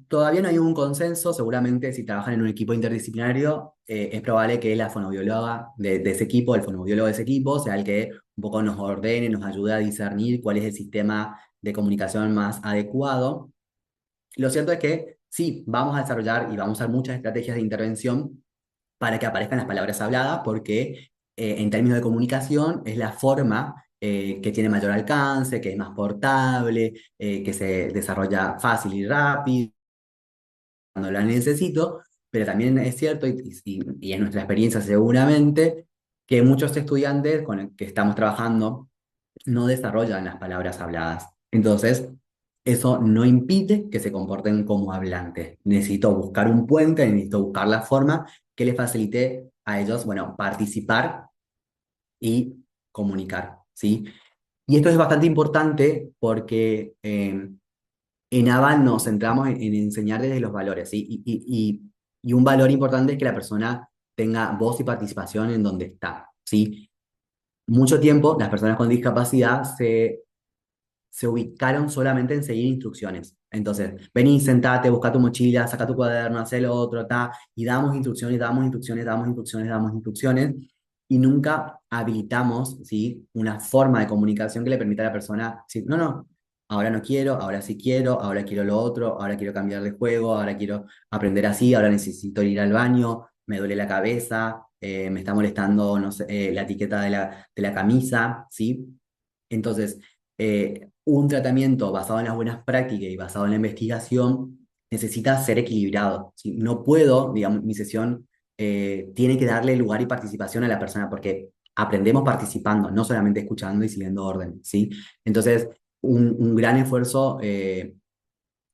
todavía no hay un consenso, seguramente si trabajan en un equipo interdisciplinario, es probable que la fonoaudióloga de ese equipo, el fonoaudiólogo de ese equipo, sea el que un poco nos ordene, nos ayude a discernir cuál es el sistema de comunicación más adecuado. Lo cierto es que sí, vamos a desarrollar y vamos a usar muchas estrategias de intervención para que aparezcan las palabras habladas, porque en términos de comunicación es la forma que tiene mayor alcance, que es más portable, que se desarrolla fácil y rápido cuando la necesito, pero también es cierto, y es nuestra experiencia seguramente, que muchos estudiantes con los que estamos trabajando no desarrollan las palabras habladas. Entonces, eso no impide que se comporten como hablantes. Necesito buscar un puente, necesito buscar la forma que les facilite a ellos, bueno, participar y comunicar, ¿sí? Y esto es bastante importante porque en ABA nos centramos en enseñar desde los valores, ¿sí? Y un valor importante es que la persona tenga voz y participación en donde está, ¿sí? Mucho tiempo las personas con discapacidad se ubicaron solamente en seguir instrucciones. Entonces, vení, sentate, busca tu mochila, saca tu cuaderno, haz lo otro, ta, y damos instrucciones, damos instrucciones, damos instrucciones, damos instrucciones, y nunca habilitamos, ¿sí? Una forma de comunicación que le permita a la persona decir, no, no, ahora no quiero, ahora sí quiero, ahora quiero lo otro, ahora quiero cambiar de juego, ahora quiero aprender así, ahora necesito ir al baño, me duele la cabeza, me está molestando, no sé, la etiqueta de la camisa, ¿sí? Entonces, un tratamiento basado en las buenas prácticas y basado en la investigación necesita ser equilibrado, ¿sí? No puedo, digamos, mi sesión tiene que darle lugar y participación a la persona porque aprendemos participando, no solamente escuchando y siguiendo orden, ¿sí? Entonces, un gran esfuerzo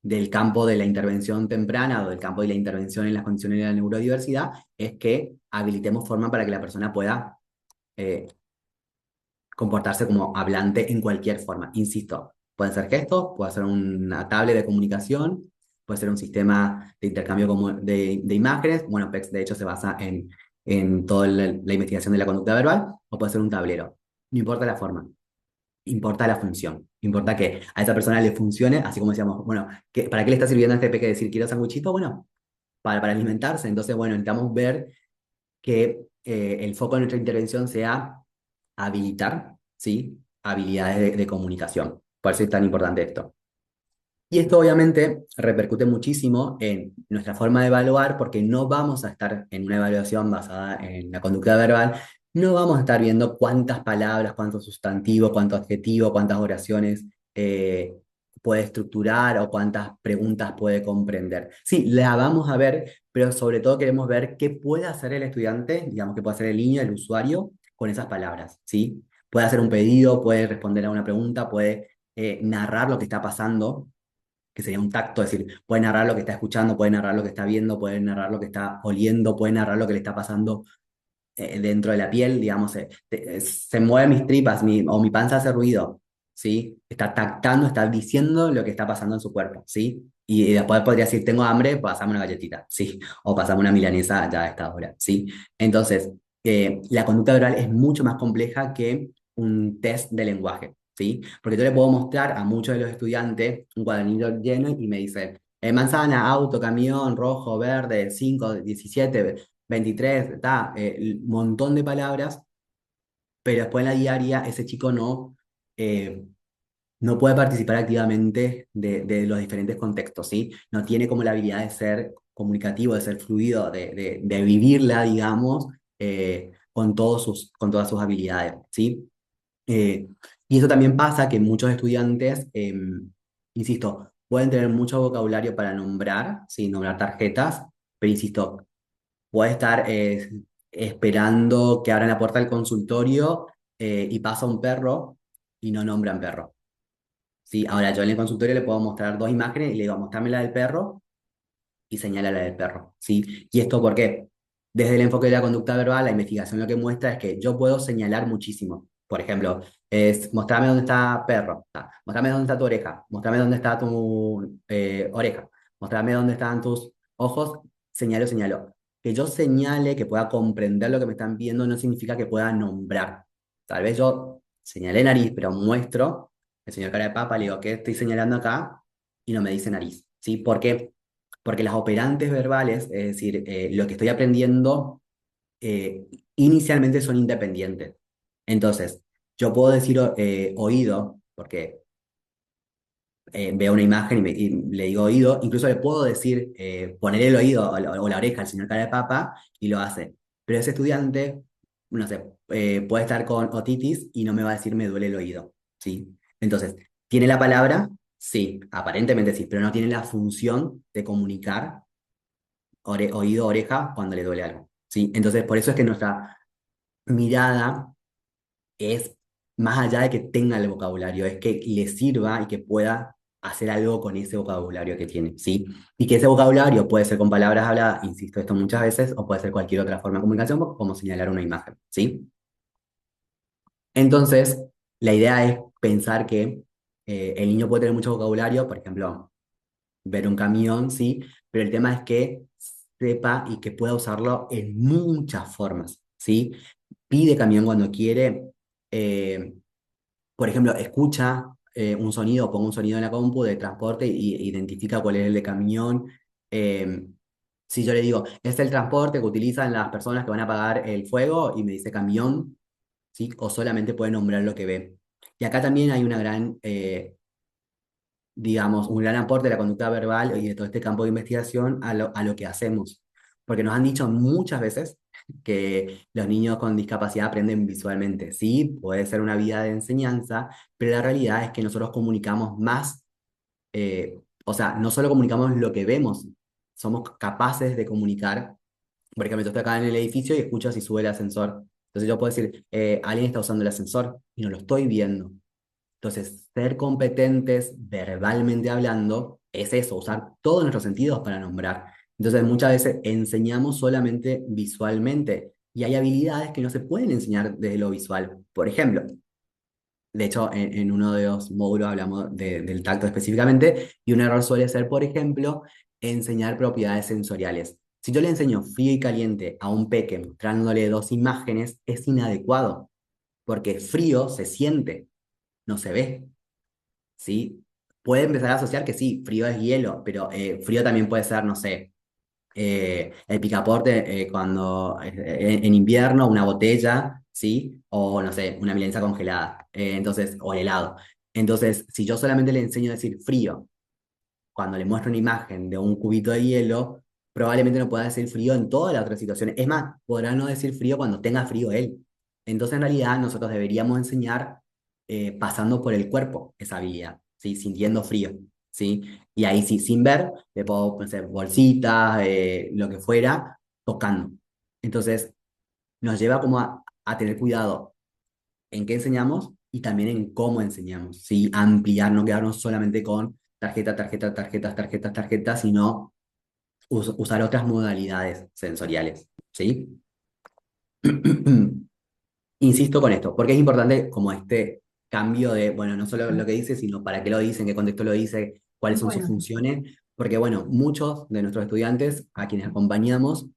del campo de la intervención temprana o del campo de la intervención en las condiciones de la neurodiversidad es que habilitemos forma para que la persona pueda eh, comportarse como hablante en cualquier forma. Insisto, pueden ser gestos, puede ser una tablet de comunicación, puede ser un sistema de intercambio de imágenes. Bueno, PEX de hecho se basa en toda la investigación de la conducta verbal, o puede ser un tablero. No importa la forma, importa la función. Importa que a esa persona le funcione, así como decíamos, bueno, ¿para qué le está sirviendo a este peque decir quiero sanguchito? Bueno, para alimentarse. Entonces, bueno, necesitamos ver que el foco de nuestra intervención sea habilitar, ¿sí? Habilidades de comunicación. Por eso es tan importante esto. Y esto obviamente repercute muchísimo en nuestra forma de evaluar porque no vamos a estar en una evaluación basada en la conducta verbal, no vamos a estar viendo cuántas palabras, cuántos sustantivos, cuántos adjetivos, cuántas oraciones puede estructurar o cuántas preguntas puede comprender. Sí, la vamos a ver, pero sobre todo queremos ver qué puede hacer el estudiante, digamos que puede hacer el niño, el usuario, con esas palabras, ¿sí? Puede hacer un pedido, puede responder a una pregunta, puede narrar lo que está pasando, que sería un tacto, es decir, puede narrar lo que está escuchando, puede narrar lo que está viendo, puede narrar lo que está oliendo, puede narrar lo que le está pasando dentro de la piel, digamos, se mueven mis tripas o mi panza hace ruido, ¿sí? Está tactando, está diciendo lo que está pasando en su cuerpo, ¿sí? Y después podría decir, tengo hambre, pasame una galletita, ¿sí? O pasame una milanesa ya a esta hora, ¿sí? Entonces, la conducta oral es mucho más compleja que un test de lenguaje, ¿sí? Porque yo le puedo mostrar a muchos de los estudiantes un cuadernillo lleno y me dice, manzana, auto, camión, rojo, verde, 5, 17, 23, está, un montón de palabras, pero después en la diaria ese chico eh, no puede participar activamente de los diferentes contextos, ¿sí? No tiene como la habilidad de ser comunicativo, de ser fluido, de vivirla, digamos, con todas sus habilidades, ¿sí? Eh, y eso también pasa que muchos estudiantes, insisto, pueden tener mucho vocabulario para nombrar, ¿sí? Nombrar tarjetas, pero insisto, puede estar esperando que abran la puerta del consultorio y pasa un perro y no nombran perro. ¿Sí? Ahora yo en el consultorio le puedo mostrar dos imágenes y le digo, mostrame la del perro y señala la del perro. ¿Sí? ¿Y esto por qué? Desde el enfoque de la conducta verbal, la investigación lo que muestra es que yo puedo señalar muchísimo. Por ejemplo, es mostrame dónde está perro, mostrame dónde está tu oreja, mostrame dónde está tu oreja, mostrame dónde están tus ojos, señalo, señalo. Que yo señale, que pueda comprender lo que me están viendo, no significa que pueda nombrar. Tal vez yo señalé nariz, pero muestro, el señor cara de papa, le digo, ¿qué estoy señalando acá? Y no me dice nariz. ¿Sí? ¿Por qué? Porque las operantes verbales, es decir, lo que estoy aprendiendo, eh, inicialmente son independientes. Entonces, yo puedo decir oído, porque veo una imagen y le digo oído, incluso le puedo decir poner el oído o la oreja al señor cara de papa y lo hace. Pero ese estudiante, no sé, puede estar con otitis y no me va a decir me duele el oído, ¿sí? Entonces, ¿tiene la palabra? Sí, aparentemente sí, pero no tiene la función de comunicar oído, oreja cuando le duele algo, ¿sí? Entonces, por eso es que nuestra mirada es más allá de que tenga el vocabulario, es que le sirva y que pueda hacer algo con ese vocabulario que tiene, ¿sí? Y que ese vocabulario puede ser con palabras habladas, insisto esto muchas veces, o puede ser cualquier otra forma de comunicación, como señalar una imagen, ¿sí? Entonces, la idea es pensar que el niño puede tener mucho vocabulario, por ejemplo, ver un camión, ¿sí? Pero el tema es que sepa y que pueda usarlo en muchas formas, ¿sí? Pide camión cuando quiere, eh, por ejemplo, escucha un sonido, ponga un sonido en la compu de transporte y identifica cuál es el de camión. eh, si yo le digo, es el transporte que utilizan las personas que van a apagar el fuego y me dice camión, ¿sí? O solamente puede nombrar lo que ve. Y acá también hay una gran, digamos, un gran aporte de la conducta verbal y de todo este campo de investigación a lo que hacemos. Porque nos han dicho muchas veces que los niños con discapacidad aprenden visualmente. Sí, puede ser una vía de enseñanza, pero la realidad es que nosotros comunicamos más, o sea, no solo comunicamos lo que vemos, somos capaces de comunicar. Por ejemplo, yo estoy acá en el edificio y escucho si sube el ascensor. Entonces yo puedo decir, alguien está usando el ascensor y no lo estoy viendo. Entonces, ser competentes verbalmente hablando es eso, usar todos nuestros sentidos para nombrar. Entonces, muchas veces enseñamos solamente visualmente y hay habilidades que no se pueden enseñar desde lo visual. Por ejemplo, de hecho, en uno de los módulos hablamos del tacto específicamente y un error suele ser, por ejemplo, enseñar propiedades sensoriales. Si yo le enseño frío y caliente a un peque mostrándole dos imágenes, es inadecuado, porque frío se siente, no se ve. ¿Sí? Puede empezar a asociar que sí, frío es hielo, pero frío también puede ser, no sé, el picaporte cuando en invierno, una botella, ¿sí? O no sé, una milanesa congelada, entonces, o el helado. Entonces, si yo solamente le enseño a decir frío, cuando le muestro una imagen de un cubito de hielo, probablemente no pueda decir frío en todas las otras situaciones. Es más, podrá no decir frío cuando tenga frío él. Entonces, en realidad, nosotros deberíamos enseñar pasando por el cuerpo esa habilidad, ¿sí? Sintiendo frío, ¿sí? Y ahí sí, sin ver, le puedo poner bolsitas, lo que fuera, tocando. Entonces, nos lleva como a tener cuidado en qué enseñamos y también en cómo enseñamos, ¿sí? Ampliar, no quedarnos solamente con tarjetas, sino usar otras modalidades sensoriales, ¿sí? Insisto con esto, porque es importante como este cambio de, bueno, no solo lo que dice, sino para qué lo dice, en qué contexto lo dice, cuáles son sus funciones, porque bueno, muchos de nuestros estudiantes, a quienes acompañamos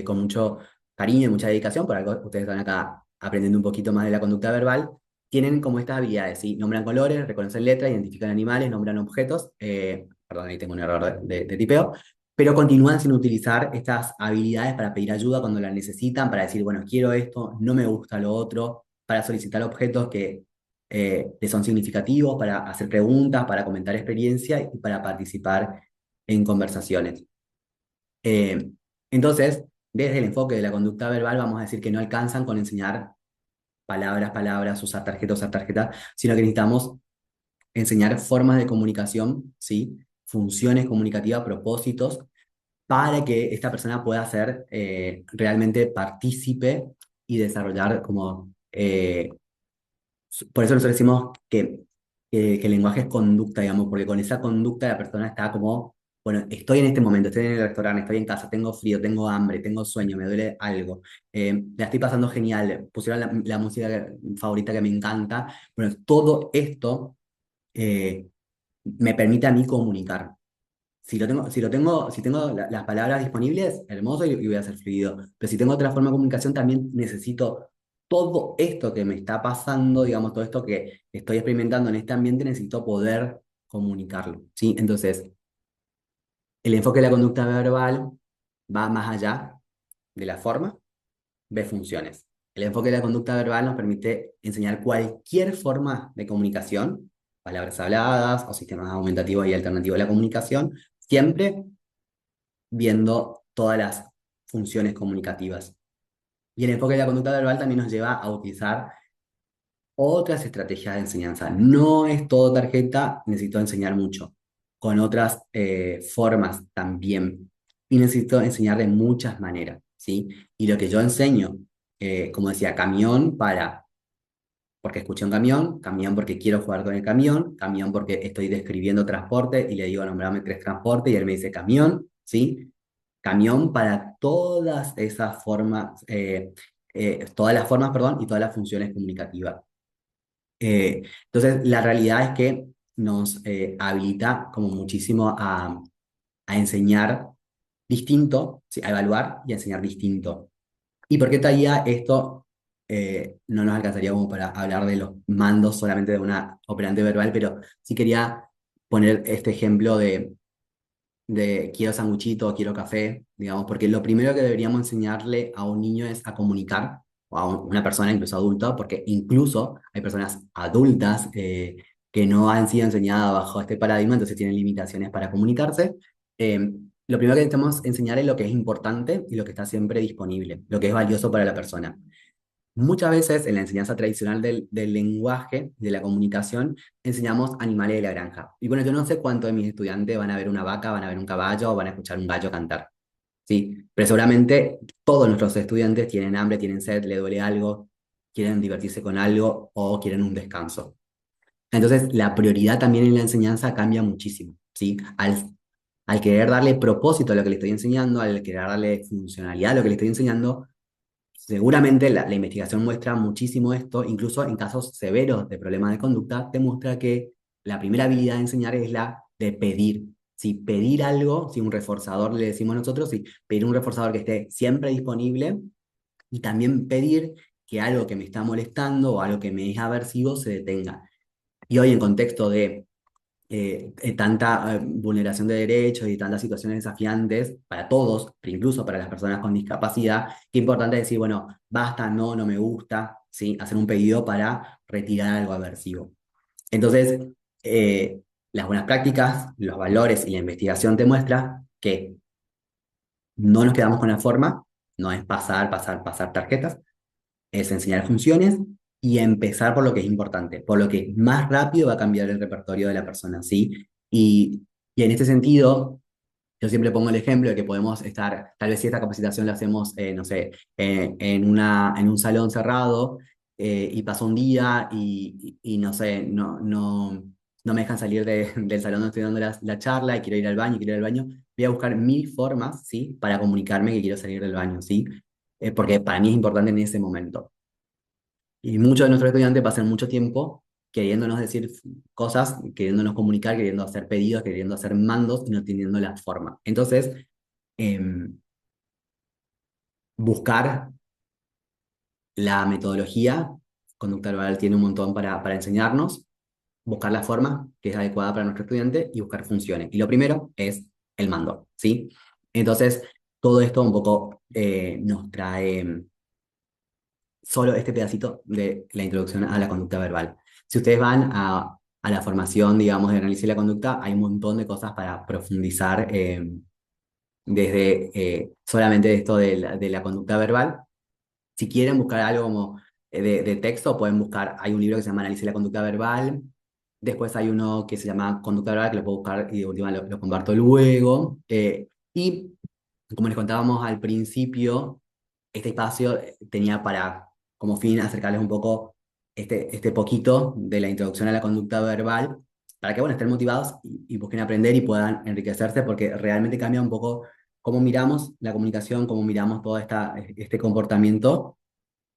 con mucho cariño y mucha dedicación, por algo ustedes están acá aprendiendo un poquito más de la conducta verbal, tienen como estas habilidades, ¿sí? Nombran colores, reconocen letras, identifican animales, nombran objetos, perdón, ahí tengo un error de tipeo, pero continúan sin utilizar estas habilidades para pedir ayuda cuando la necesitan, para decir, bueno, quiero esto, no me gusta lo otro, para solicitar objetos que les son significativos, para hacer preguntas, para comentar experiencia y para participar en conversaciones. Eh, entonces, desde el enfoque de la conducta verbal, vamos a decir que no alcanzan con enseñar palabras, usar tarjeta, sino que necesitamos enseñar formas de comunicación, ¿sí? Funciones comunicativas, propósitos para que esta persona pueda ser realmente partícipe y desarrollar como... por eso nosotros decimos que el lenguaje es conducta, digamos, porque con esa conducta la persona está como, bueno, estoy en este momento, estoy en el restaurante, estoy en casa, tengo frío, tengo hambre, tengo sueño, me duele algo, la estoy pasando genial, pusieron la música favorita que me encanta. Bueno, todo esto eh, me permite a mí comunicar. Si tengo las palabras disponibles, hermoso y voy a ser fluido. Pero si tengo otra forma de comunicación, también necesito todo esto que me está pasando, digamos, todo esto que estoy experimentando en este ambiente, necesito poder comunicarlo, ¿sí? Entonces, el enfoque de la conducta verbal va más allá de la forma, ve funciones. El enfoque de la conducta verbal nos permite enseñar cualquier forma de comunicación, palabras habladas o sistemas aumentativos y alternativos de la comunicación, siempre viendo todas las funciones comunicativas. Y el enfoque de la conducta verbal también nos lleva a utilizar otras estrategias de enseñanza. No es todo tarjeta, necesito enseñar mucho, con otras formas también. Y necesito enseñar de muchas maneras, ¿sí? Y lo que yo enseño, como decía, camión para, porque escuché un camión, camión porque quiero jugar con el camión, camión porque estoy describiendo transporte y le digo nombrame 3 transportes y él me dice camión, ¿sí? Camión para todas esas formas, todas las formas, perdón, y todas las funciones comunicativas. Entonces, la realidad es que nos habilita como muchísimo a enseñar distinto, ¿sí? A evaluar y a enseñar distinto. ¿Y por qué traía esto? No nos alcanzaría como para hablar de los mandos solamente de una operante verbal, pero sí quería poner este ejemplo de quiero sanguchito, quiero café, digamos, porque lo primero que deberíamos enseñarle a un niño es a comunicar, o a una persona, incluso adulta, porque incluso hay personas adultas que no han sido enseñadas bajo este paradigma, entonces tienen limitaciones para comunicarse. Eh, lo primero que necesitamos enseñar es lo que es importante y lo que está siempre disponible, lo que es valioso para la persona. Muchas veces en la enseñanza tradicional del lenguaje, de la comunicación, enseñamos animales de la granja. Y bueno, yo no sé cuántos de mis estudiantes van a ver una vaca, van a ver un caballo o van a escuchar un gallo cantar. ¿Sí? Pero seguramente todos nuestros estudiantes tienen hambre, tienen sed, le duele algo, quieren divertirse con algo o quieren un descanso. Entonces, la prioridad también en la enseñanza cambia muchísimo. ¿Sí? Al querer darle propósito a lo que le estoy enseñando, al querer darle funcionalidad a lo que le estoy enseñando, seguramente la investigación muestra muchísimo esto, incluso en casos severos de problemas de conducta, demuestra que la primera habilidad de enseñar es la de pedir. Si pedir algo, si un reforzador le decimos nosotros, si pedir un reforzador que esté siempre disponible y también pedir que algo que me está molestando o algo que me es aversivo se detenga. Y hoy en contexto de tanta vulneración de derechos y tantas situaciones desafiantes para todos, pero incluso para las personas con discapacidad, qué importante es decir, bueno, basta, no, no me gusta, ¿sí? Hacer un pedido para retirar algo aversivo. Entonces, las buenas prácticas, los valores y la investigación te muestra que no nos quedamos con la forma, no es pasar, pasar, pasar tarjetas, es enseñar funciones y empezar por lo que es importante, por lo que más rápido va a cambiar el repertorio de la persona, ¿sí? Y en este sentido, yo siempre pongo el ejemplo de que podemos estar, tal vez si esta capacitación la hacemos, no sé, en un salón cerrado y pasó un día y no sé, no me dejan salir del salón donde estoy dando la charla y quiero ir al baño, quiero ir al baño, voy a buscar 1000 formas, ¿sí? Para comunicarme que quiero salir del baño, ¿sí? Porque para mí es importante en ese momento. Y muchos de nuestros estudiantes pasan mucho tiempo queriéndonos decir cosas, queriéndonos comunicar, queriendo hacer pedidos, queriendo hacer mandos y no teniendo la forma. Entonces, buscar la metodología, conducta verbal tiene un montón para enseñarnos, buscar la forma que es adecuada para nuestro estudiante y buscar funciones. Y lo primero es el mando, ¿sí? Entonces, todo esto un poco nos trae solo este pedacito de la introducción a la conducta verbal. Si ustedes van a la formación, digamos, de análisis de la conducta, hay un montón de cosas para profundizar desde solamente esto de la conducta verbal. Si quieren buscar algo como de texto, pueden buscar, hay un libro que se llama Análisis de la conducta verbal, después hay uno que se llama Conducta verbal, que lo puedo buscar y de última lo comparto luego. Y como les contábamos al principio, este espacio tenía para, como fin, acercarles un poco este poquito de la introducción a la conducta verbal, para que, bueno, estén motivados y busquen aprender y puedan enriquecerse, porque realmente cambia un poco cómo miramos la comunicación, cómo miramos todo este comportamiento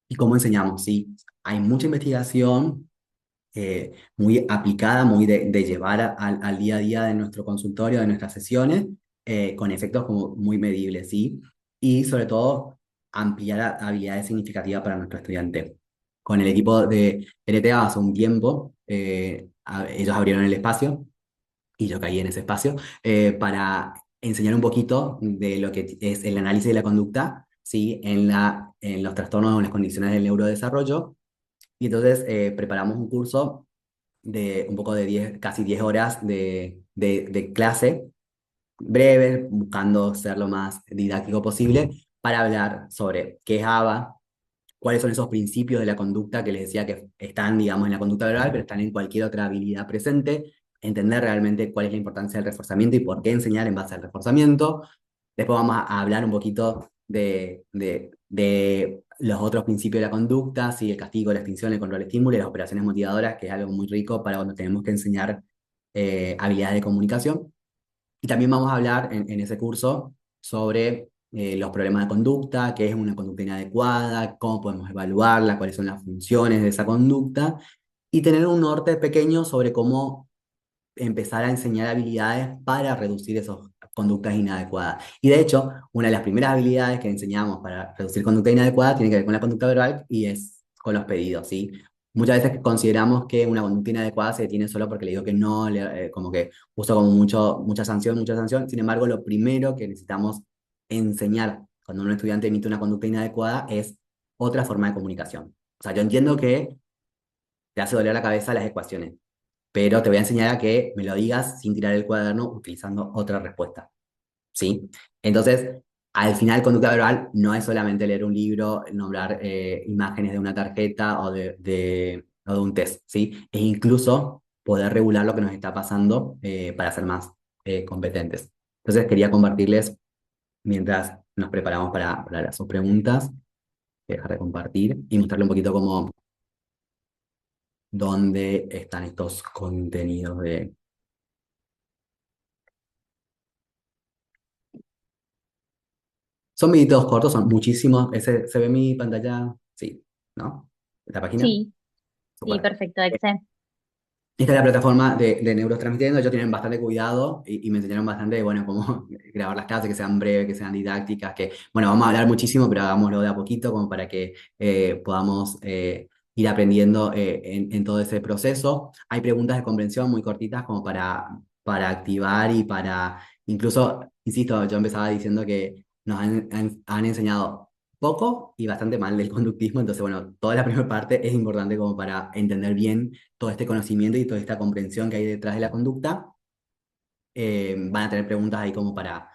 y cómo enseñamos, ¿sí? Hay mucha investigación muy aplicada, muy de llevar al día a día de nuestro consultorio, de nuestras sesiones, con efectos como muy medibles, ¿sí? Y sobre todo ampliar habilidades significativas para nuestro estudiante. Con el equipo de NTA hace un tiempo, ellos abrieron el espacio y yo caí en ese espacio para enseñar un poquito de lo que es el análisis de la conducta, ¿sí? En los trastornos o en las condiciones del neurodesarrollo. Y entonces preparamos un curso de un poco de 10 casi 10 horas de clase, breve, buscando ser lo más didáctico posible, para hablar sobre qué es ABA, cuáles son esos principios de la conducta que les decía que están, digamos, en la conducta verbal, pero están en cualquier otra habilidad presente, entender realmente cuál es la importancia del reforzamiento y por qué enseñar en base al reforzamiento. Después vamos a hablar un poquito de los otros principios de la conducta, ¿sí? El castigo, la extinción, el control, el estímulo y las operaciones motivadoras, que es algo muy rico para cuando tenemos que enseñar habilidades de comunicación. Y también vamos a hablar en ese curso sobre los problemas de conducta, qué es una conducta inadecuada, cómo podemos evaluarla, cuáles son las funciones de esa conducta y tener un norte pequeño sobre cómo empezar a enseñar habilidades para reducir esas conductas inadecuadas. Y de hecho, una de las primeras habilidades que enseñamos para reducir conducta inadecuada tiene que ver con la conducta verbal y es con los pedidos, ¿sí? Muchas veces consideramos que una conducta inadecuada se detiene solo porque le digo que no, como que uso como mucha sanción, mucha sanción. Sin embargo, lo primero que necesitamos enseñar cuando un estudiante emite una conducta inadecuada es otra forma de comunicación. O sea, yo entiendo que te hace doler la cabeza las ecuaciones, pero te voy a enseñar a que me lo digas sin tirar el cuaderno utilizando otra respuesta, ¿sí? Entonces, al final, conducta verbal no es solamente leer un libro, nombrar imágenes de una tarjeta o de un test, ¿sí? Es incluso poder regular lo que nos está pasando para ser más competentes. Entonces, quería compartirles, mientras nos preparamos para sus preguntas, dejar de compartir y mostrarle un poquito cómo, dónde están estos contenidos de... Son videitos cortos, son muchísimos. ¿Se ve mi pantalla? Sí, ¿no? ¿La página? Sí, sí, Super. perfecto, Exe. Esta es la plataforma de Neurotransmitiendo. Ellos tienen bastante cuidado y me enseñaron bastante de, bueno, cómo grabar las clases, que sean breves, que sean didácticas, que, bueno, vamos a hablar muchísimo, pero hagámoslo de a poquito, como para que podamos ir aprendiendo en todo ese proceso. Hay preguntas de comprensión muy cortitas como para activar y para, incluso, insisto, yo empezaba diciendo que nos han enseñado poco y bastante mal del conductismo, entonces, bueno, toda la primera parte es importante como para entender bien todo este conocimiento y toda esta comprensión que hay detrás de la conducta. Van a tener preguntas ahí como para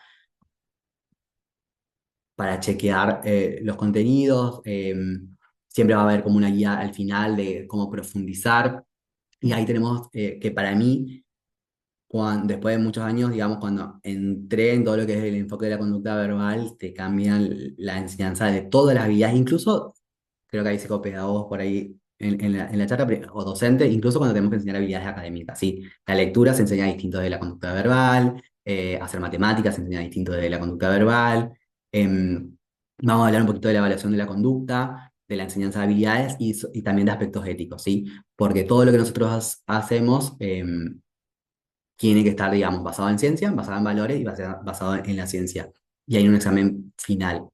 chequear los contenidos. Siempre va a haber como una guía al final de cómo profundizar. Y ahí tenemos que para mí, después de muchos años, digamos, cuando entré en todo lo que es el enfoque de la conducta verbal, te cambian la enseñanza de todas las habilidades, incluso creo que hay psicopedagogos por ahí en la charla, o docentes, incluso cuando tenemos que enseñar habilidades académicas, ¿sí? La lectura se enseña distinto de la conducta verbal, hacer matemáticas se enseña distinto de la conducta verbal. Vamos a hablar un poquito de la evaluación de la conducta, de la enseñanza de habilidades y también de aspectos éticos, ¿sí? Porque todo lo que nosotros hacemos tiene que estar, digamos, basado en ciencia, basado en valores y basado en la ciencia. Y hay un examen final.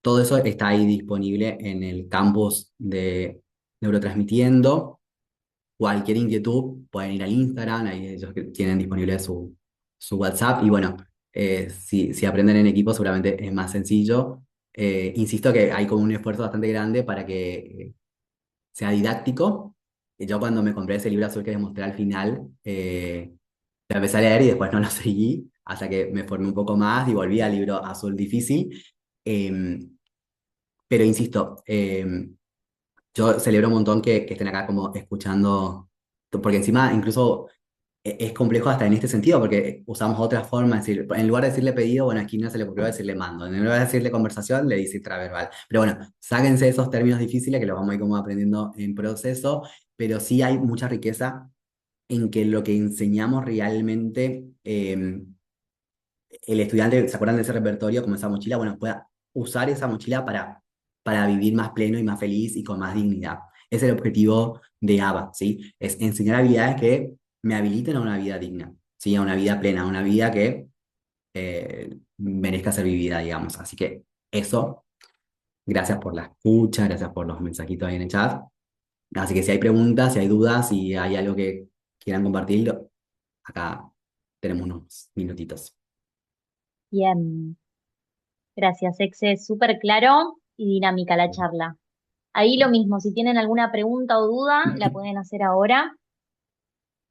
Todo eso está ahí disponible en el campus de Neurotransmitiendo. Cualquier inquietud pueden ir al Instagram, ahí ellos que tienen disponible su WhatsApp. Y bueno, si aprenden en equipo seguramente es más sencillo. Insisto que hay como un esfuerzo bastante grande para que sea didáctico. Y yo cuando me compré ese libro azul que les mostré al final, lo empecé a leer y después no lo seguí, hasta que me formé un poco más y volví al libro azul difícil. Em, pero insisto, yo celebro un montón que estén acá como escuchando, porque encima incluso es complejo hasta en este sentido, porque usamos otra forma, es decir, en lugar de decirle pedido, bueno, aquí no se le ocurrió decirle mando, en lugar de decirle conversación, le dice intraverbal. Pero bueno, sáquense esos términos difíciles que los vamos a ir como aprendiendo en proceso, pero sí hay mucha riqueza en que lo que enseñamos realmente, el estudiante, ¿se acuerdan de ese repertorio como esa mochila? Bueno, pueda usar esa mochila para vivir más pleno y más feliz y con más dignidad. Es el objetivo de ABA, ¿sí? Es enseñar habilidades que me habiliten a una vida digna, ¿sí? A una vida plena, a una vida que merezca ser vivida, digamos. Así que eso, gracias por la escucha, gracias por los mensajitos ahí en el chat. Así que si hay preguntas, si hay dudas, si hay algo que quieran compartir, acá tenemos unos minutitos. Bien, gracias, Exe. Súper claro y dinámica la charla. Ahí lo mismo, si tienen alguna pregunta o duda, la pueden hacer ahora.